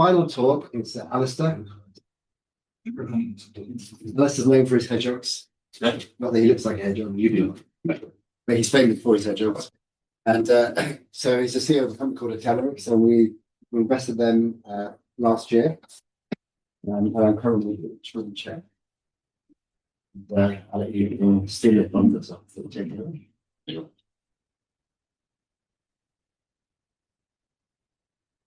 final talk is Alistair. Alistair's known for his hedgehogs. Not that he looks like a hedgehog, you do, but he's famous for his hedgehogs. And so he's the CEO of a company called Atelerix, and we invested them last year. And I'm currently the chair. I'll let you steal it from this.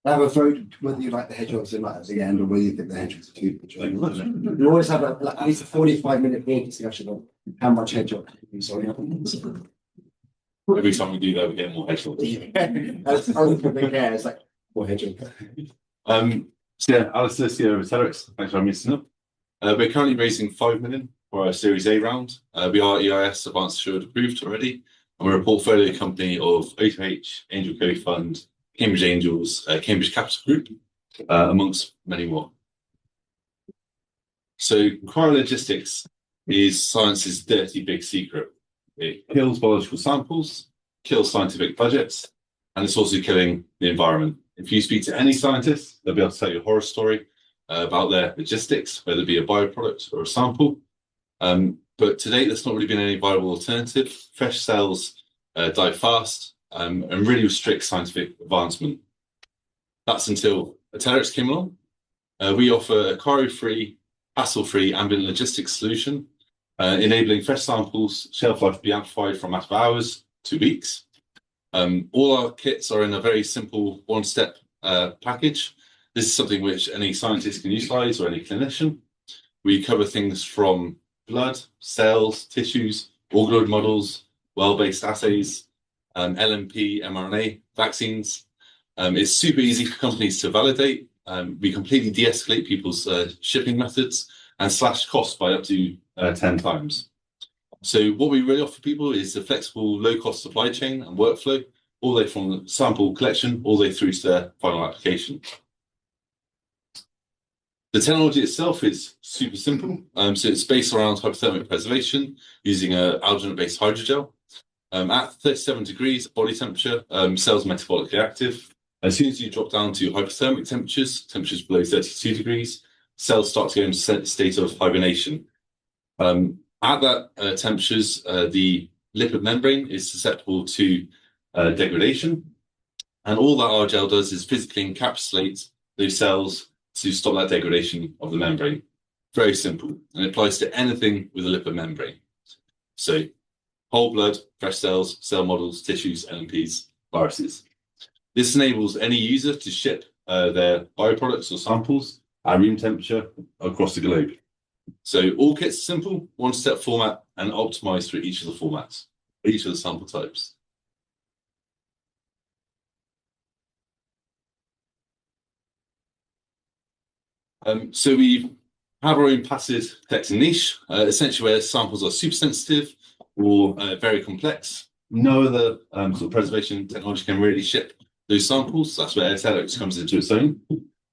Have a vote whether you like the hedgehogs or not at the end, or whether you think the hedgehogs are too much. You always have at least a 45-minute board discussion on how much hedgehog. Sorry. Every time we do that, we get more hedgehogs. That's only for big hair. It's like more hedgehog. So yeah, Alistair, CEO of Atelerix. Thanks for having me, Snip. We're currently raising 5 million for our Series A round. We are EIS Advanced Assured approved already, and we're a portfolio company of O2H, Angel Co Fund, Cambridge Angels, Cambridge Capital Group, amongst many more. So cryologistics is science's dirty big secret. It kills biological samples, kills scientific budgets, and it's also killing the environment. If you speak to any scientist, they'll be able to tell you a horror story about their logistics, whether it be a bioproduct or a sample. But to date, there's not really been any viable alternative. Fresh cells die fast, and really restrict scientific advancement. That's until Atelerix came along. We offer a cryo-free, hassle-free ambient logistics solution, enabling fresh samples shelf life to be amplified from matter of hours to weeks. All our kits are in a very simple one-step package. This is something which any scientist can utilize, or any clinician. We cover things from blood, cells, tissues, organoid models, well-based assays, LNP, mRNA, vaccines. It's super easy for companies to validate. We completely de-escalate people's shipping methods and slash costs by up to 10 times. So what we really offer people is a flexible, low-cost supply chain and workflow, all the way from sample collection all the way through to their final application. The technology itself is super simple. So it's based around hypothermic preservation using an alginate-based hydrogel. At 37 degrees body temperature, cells are metabolically active. As soon as you drop down to hypothermic temperatures below 32 degrees, cells start to go into a state of hibernation. At that temperatures, the lipid membrane is susceptible to degradation. And all that our gel does is physically encapsulate those cells to stop that degradation of the membrane. Very simple. And it applies to anything with a lipid membrane. So whole blood, fresh cells, cell models, tissues, LNPs, viruses. This enables any user to ship their bioproducts or samples at room temperature across the globe. So all kits are simple, one-step format, and optimized for each of the formats, each of the sample types. So we have our own passive detecting niche, essentially where samples are super sensitive or very complex. No other sort of preservation technology can really ship those samples. That's where Atelerix comes into its own.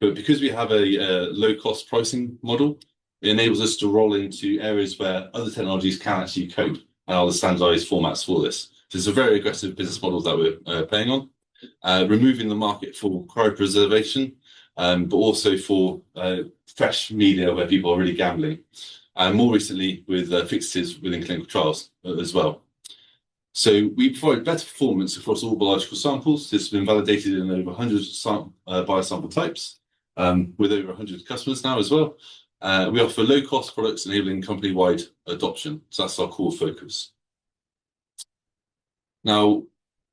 But because we have a low-cost pricing model, it enables us to roll into areas where other technologies can actually cope and are the standardized formats for this. So it's a very aggressive business model that we're playing on, removing the market for cryopreservation, but also for fresh media where people are really gambling. And more recently with fixes within clinical trials as well. So we provide better performance across all biological samples. This has been validated in over 100 biosample types, with over 100 customers now as well. We offer low-cost products enabling company-wide adoption. So that's our core focus. Now,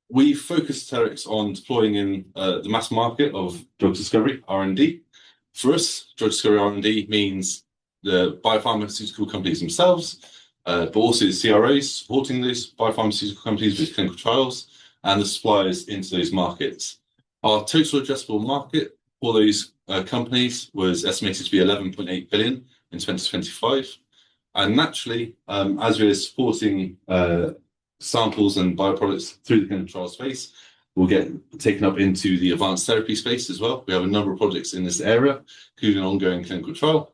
we focus Atelerix on deploying in the mass market of drug discovery, R&D. For us, drug discovery R&D means the biopharmaceutical companies themselves, but also the CROs supporting those biopharmaceutical companies with clinical trials and the suppliers into those markets. Our total addressable market for those companies was estimated to be 11.8 billion in 2025. And naturally, as we're supporting samples and bioproducts through the clinical trial space, we'll get taken up into the advanced therapy space as well. We have a number of projects in this area, including an ongoing clinical trial,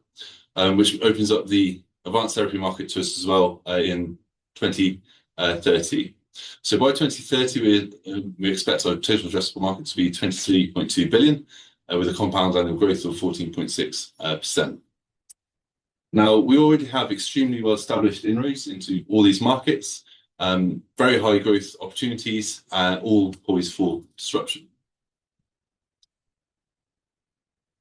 which opens up the advanced therapy market to us as well in 2030. So by 2030, we expect our total addressable market to be 23.2 billion, with a compound annual growth of 14.6%. Now, we already have extremely well-established inroads into all these markets, very high growth opportunities, all poised for disruption.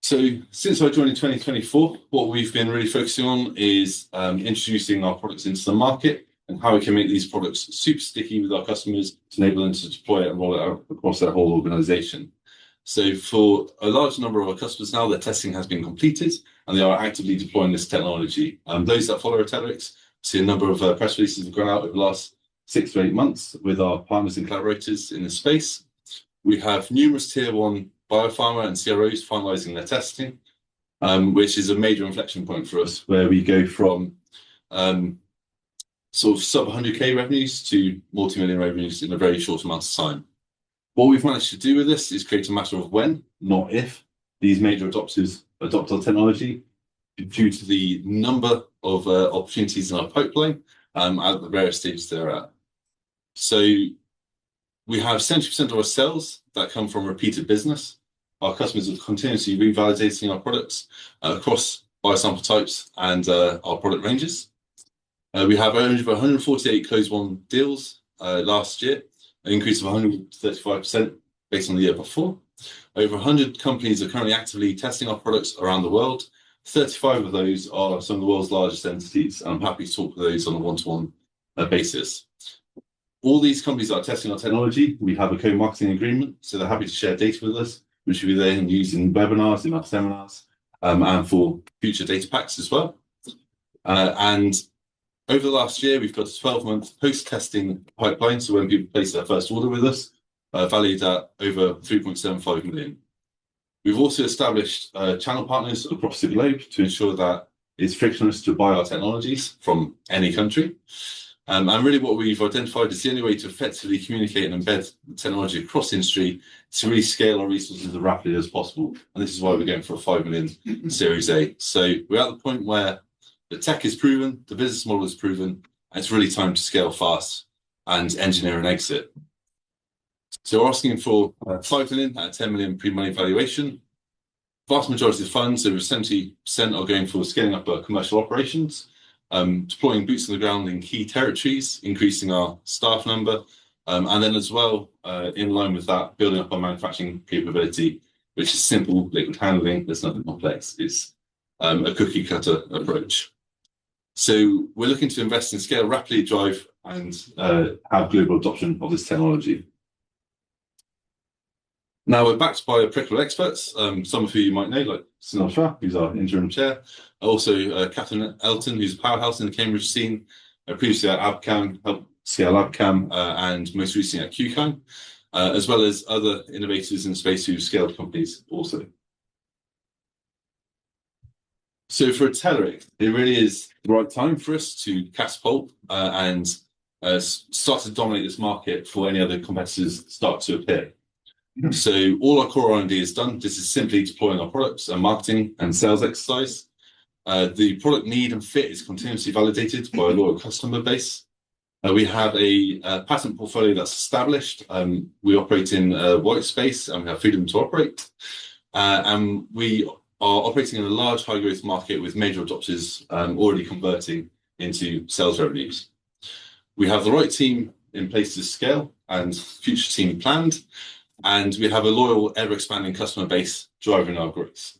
So since I joined in 2024, what we've been really focusing on is introducing our products into the market and how we can make these products super sticky with our customers to enable them to deploy it and roll it out across their whole organization. So for a large number of our customers now, their testing has been completed and they are actively deploying this technology. Those that follow Atelerix see a number of press releases have gone out over the last 6 to 8 months with our partners and collaborators in the space. We have numerous tier 1 biopharma and CROs finalizing their testing, which is a major inflection point for us, where we go from sort of sub 100K revenues to multi-million revenues in a very short amount of time. What we've managed to do with this is create a matter of when, not if, these major adopters adopt our technology, due to the number of opportunities in our pipeline at the various stages they're at. So we have 70% of our sales that come from repeated business. Our customers are continuously revalidating our products across biosample types and our product ranges. We have over 148 closed-won deals last year, an increase of 135% based on the year before. Over 100 companies are currently actively testing our products around the world. 35 of those are some of the world's largest entities, and I'm happy to talk with those on a one-to-one basis. All these companies that are testing our technology, we have a co-marketing agreement, so they're happy to share data with us, which we then use in webinars, in our seminars, and for future data packs as well. And over the last year, we've got a 12-month post-testing pipeline, so when people place their first order with us, valued at over 3.75 million. We've also established channel partners across the globe to ensure that it's frictionless to buy our technologies from any country. And really what we've identified is the only way to effectively communicate and embed the technology across industry to really scale our resources as rapidly as possible. And this is why we're going for a 5 million Series A. So we're at the point where the tech is proven, the business model is proven, and it's really time to scale fast and engineer an exit. So we're asking for 5 million at 10 million pre-money valuation. Vast majority of funds, over 70%, are going for scaling up our commercial operations, deploying boots on the ground in key territories, increasing our staff number, and then as well, in line with that, building up our manufacturing capability, which is simple liquid handling. There's nothing complex. It's a cookie cutter approach. So we're looking to invest in scale, rapidly drive, and have global adoption of this technology. Now we're backed by applicable experts, some of who you might know, like Sunil Shah, who's our interim chair, also Catherine Elton, who's a powerhouse in the Cambridge scene, previously at Abcam, helped scale Abcam, and most recently at QCAM, as well as other innovators in the space who've scaled companies also. So for Atelerix, it really is the right time for us to catapult and start to dominate this market before any other competitors start to appear. So all our core R&D is done. This is simply deploying our products and marketing and sales exercise. The product need and fit is continuously validated by a loyal customer base. We have a patent portfolio that's established. We operate in white space and we have freedom to operate. And we are operating in a large high growth market with major adopters already converting into sales revenues. We have the right team in place to scale and future team planned. And we have a loyal, ever-expanding customer base driving our growth.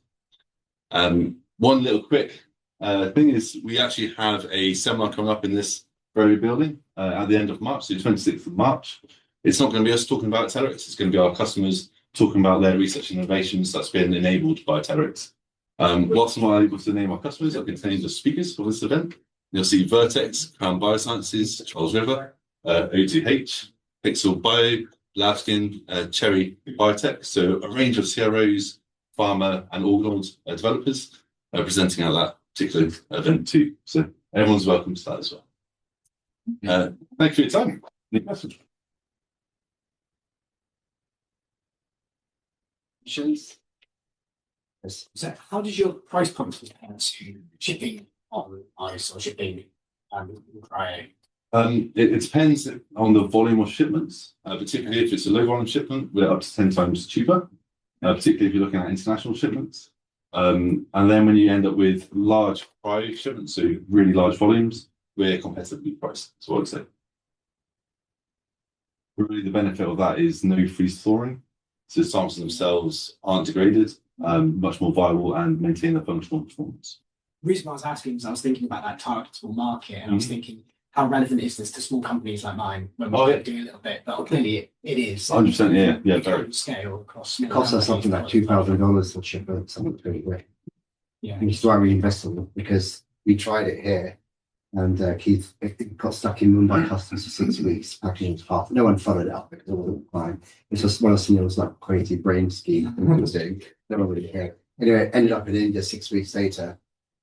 One little quick thing is we actually have a seminar coming up in this very building at the end of March, so 26th of March. It's not going to be us talking about Atelerix, it's going to be our customers talking about their research and innovations that's been enabled by Atelerix. Whilst I'm not able to name our customers, I can tell you the speakers for this event. You'll see Vertex, Crown Biosciences, Charles River, O2H, Pixel Bio, Lavskin, Cherry Biotech, so a range of CROs, pharma, and organoid developers presenting at that particular event too. So everyone's welcome to that as well. Thank you for your time. Any questions? So how does your price point compare to shipping on ice or shipping cryo? It depends on the volume of shipments, particularly if it's a low volume shipment, we're up to 10 times cheaper. particularly if you're looking at international shipments. And then when you end up with large cryo shipments, so really large volumes, we're competitively priced. That's what I'd say. Really, the benefit of that is no freeze thawing. So the samples themselves aren't degraded, much more viable and maintain their functional performance. The reason why I was asking is I was thinking about that targetable market, and I was thinking, how relevant is this to small companies like mine when we're doing a little bit? But clearly it is. 100%, yeah. Very scale across small It costs us something like $2,000 to ship something really great. Yeah. And it's why we invest in it, because we tried it here, and Keith it got stuck in Mumbai customs for 6 weeks, packing it half. No one followed it up because it wasn't fine. It's just one of Sunil's like crazy brain scheme that he was doing. No one really cared. Anyway, it ended up in India 6 weeks later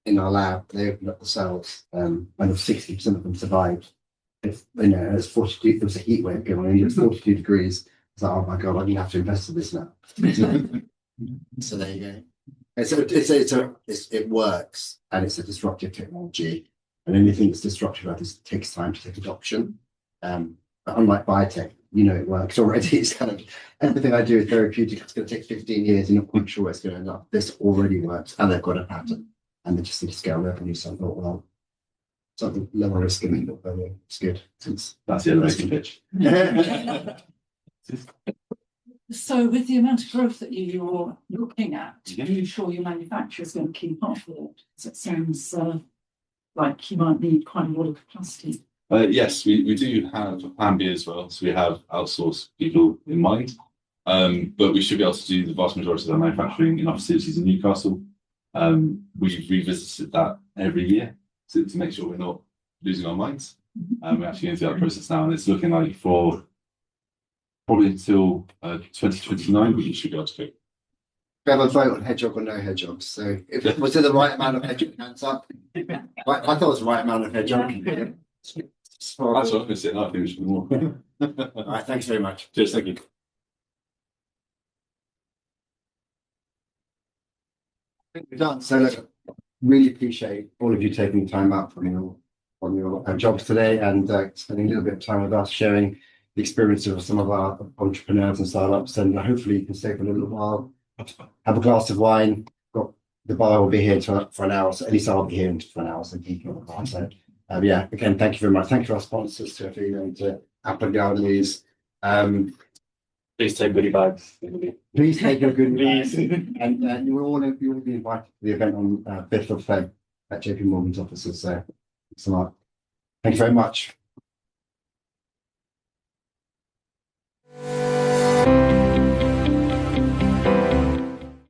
in our lab. They opened up the cells, and 60% of them survived. It was 42. There was a heat wave going on. It was 42 degrees. It's like, oh my god, I'm gonna have to invest in this now. So there you go. It works, and it's a disruptive technology. And anything that's disruptive like this takes time to take adoption. But unlike biotech, it works already. It's kind of everything I do is therapeutic. It's going to take 15 years. You're not quite sure where it's going to end up. This already works, and they've got a patent, and they just need to scale revenue. So I thought, well, something lower risk in the portfolio. It's good since That's the elevator pitch. So with the amount of growth that you're looking at, are you sure your manufacturer is going to keep up with it? Because it sounds like you might need quite a lot of capacity. Yes, we do have a plan B as well. So we have outsourced people in mind, but we should be able to do the vast majority of our manufacturing in our facilities in Newcastle. We've revisited that every year to make sure we're not losing our minds. We're actually going through that process now, and it's looking like for probably until 2029 we should be able to go. We have a vote on hedgehog or no hedgehogs. So if it was the right amount of hedgehog, hands up. I thought it was the right amount of hedgehog. That's what I was going to say. I think we should be more. All right, thanks very much. Cheers, thank you. I think we're done. So look, really appreciate all of you taking the time out from your jobs today and spending a little bit of time with us, sharing the experience of some of our entrepreneurs and startups. And hopefully you can stay for a little while, have a glass of wine. The bar will be here for an hour, so at least I'll be here for an hour. So keep on the bar. So again, thank you very much. Thank you to our sponsors, to Athena and to Apple Galleries. Please take goodie bags. Please take your good news. And you will all be invited to the event on 5th of Feb at JP Morgan's offices. So thank you very much.